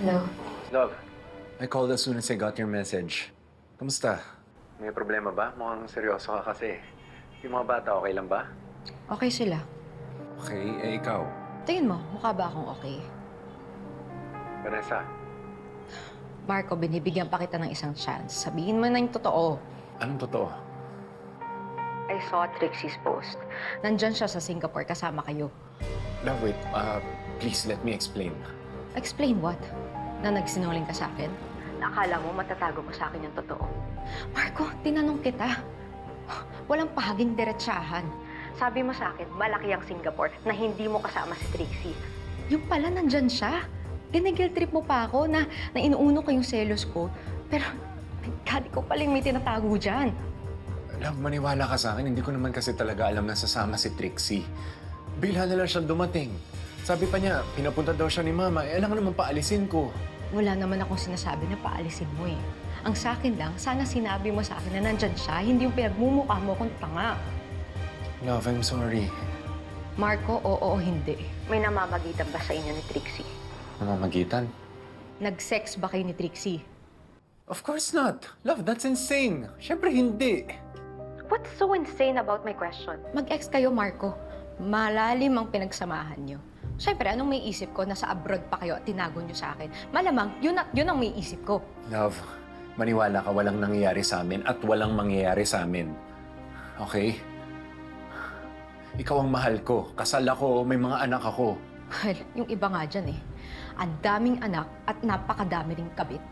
Hello. Love, I called as soon as I got your message. Kamusta? May problema ba? Mukhang seryoso ka kasi. Yung mga bata, okay lang ba? Okay sila. Okay, ikaw? Tingin mo, mukha ba akong okay? Vanessa, Marco, binibigyan pa kita ng isang chance. Sabihin mo na yung totoo. anong totoo? I saw Trixie's post. Nandyan siya sa Singapore kasama kayo. Love, wait. Please, let me explain. Explain what? Na nagsinungaling ka sa akin? Nakala mo matatago mo sa akin yung totoo. Marco, tinanong kita. Walang pahaging diretsahan. Sabi mo sa akin, malaki ang Singapore na hindi mo kasama si Trixie. Yung pala nandyan siya. Ginigil trip mo pa ako na inuuno ko yung selos ko. Pero, God, ko paling may tinatago dyan. Love, maniwala ka sa akin. Hindi ko naman kasi talaga alam na sasama si Trixie. Bigla na lang siya dumating. Sabi pa niya, pinapunta daw siya ni Mama. Alam naman paalisin ko. Wala naman akong sinasabi na paalisin mo eh. Ang sa akin lang, sana sinabi mo sa akin na nandyan siya, hindi yung pinagmumukha mo kung tanga. Love, I'm sorry. Marco, oo o hindi. May namamagitan ba sa inyo ni Trixie? Namamagitan? Nag-sex ba kayo ni Trixie? Of course not. Love, that's insane. Siyempre hindi. What's so insane about my question? Mag-ex kayo, Marco. Malalim ang pinagsamahan niyo. Siyempre, anong may isip ko? Nasa abroad pa kayo at tinago niyo sa akin. Malamang, yun ang may isip ko. Love, maniwala ka, walang nangyayari sa amin at walang mangyayari sa amin. Okay? Ikaw ang mahal ko. Kasal ako, may mga anak ako. Well, yung iba nga dyan eh. Ang daming anak at napakadami ring kabit.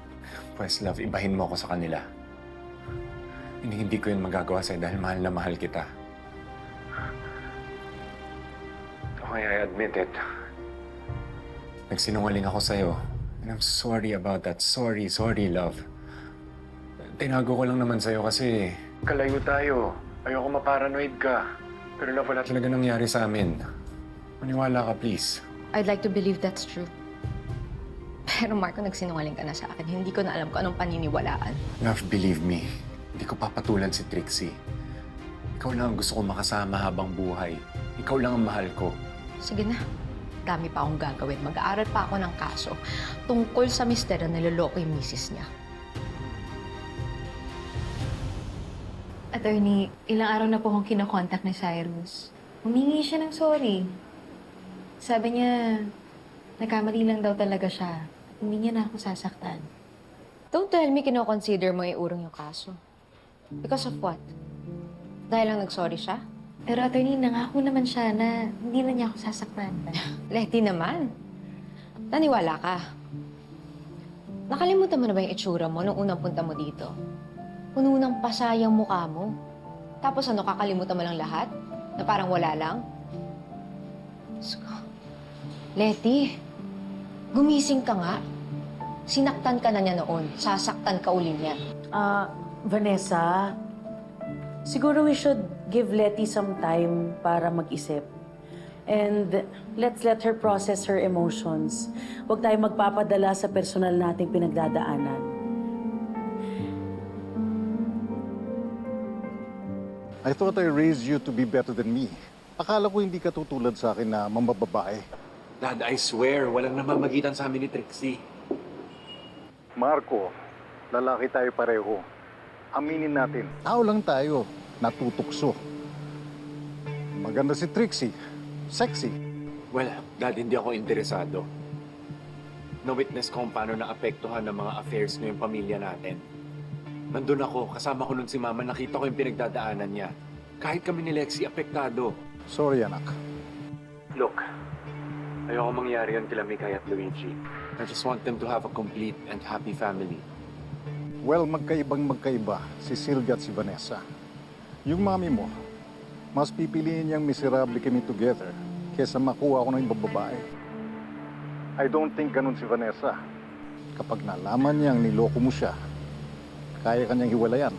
Pues, love, ibahin mo ako sa kanila. Hindi ko yun magagawa sa'yo dahil mahal na mahal kita. Okay, I admit it. Nagsinungaling ako sa'yo. And I'm sorry about that. Sorry, love. Tinago ko lang naman sa'yo kasi kalayo tayo. Ayoko maparanoid ka. Pero love, wala talaga nangyari sa amin. Maniwala ka, please. I'd like to believe that's true. Pero Marco, nagsinungaling ka na sa akin. Hindi ko na alam kung anong paniniwalaan. Love, believe me. Hindi ko papatulan si Trixie. Ikaw lang ang gusto ko makasama habang buhay. Ikaw lang ang mahal ko. Sige na. Dami pa akong gagawin. Mag-aaral pa ako ng kaso tungkol sa mister na niloloko yung misis niya. Attorney, ilang araw na po akong kinokontak ni Cyrus. Humingi siya ng sorry. Sabi niya, nagkamali lang daw talaga siya. Hindi niya na ako sasaktan. Don't tell me kinoconsider mo iurong yung kaso. Because of what? Dahil lang nag-sorry siya? Pero attorney, nangako naman siya na hindi na niya ako sasaktan. Leti naman. Naniwala ka. Nakalimutan mo na ba yung itsura mo nung unang punta mo dito? Puno ng pasayang mukha mo. Tapos ano, kakalimutan mo lang lahat? Na parang wala lang? Diyos ko. Leti, gumising ka nga. Sinaktan ka na niya noon. Sasaktan ka uli niya. Vanessa, siguro we should give Letty some time para mag-isip. And let's let her process her emotions. Huwag tayo magpapadala sa personal nating pinagdadaanan. I thought I raised you to be better than me. Akala ko hindi ka tutulad sa akin na mamababae. Dad, I swear, walang namamagitan sa amin ni Trixie. Marco, lalaki tayo pareho. Aminin natin, tao lang tayo, natutukso. Maganda si Trixie, sexy. Well, Dad, hindi ako interesado. Na-witness ko kung paano naapektuhan ng mga affairs ng yung pamilya natin. Nandun ako, kasama ko nun si Mama, nakita ko yung pinagdadaanan niya. Kahit kami ni Lexie, apektado. Sorry, anak. Look, ayoko mangyari yun kila Mikay at Luigi. I just want them to have a complete and happy family. Well, magkaibang-magkaiba si Sylvia at si Vanessa. Yung mami mo, mas pipiliin niyang miserable kami together kesa makuha ko ng ibang babae. I don't think ganun si Vanessa. Kapag nalaman niyang niloko mo siya, kaya kanyang hiwalayan.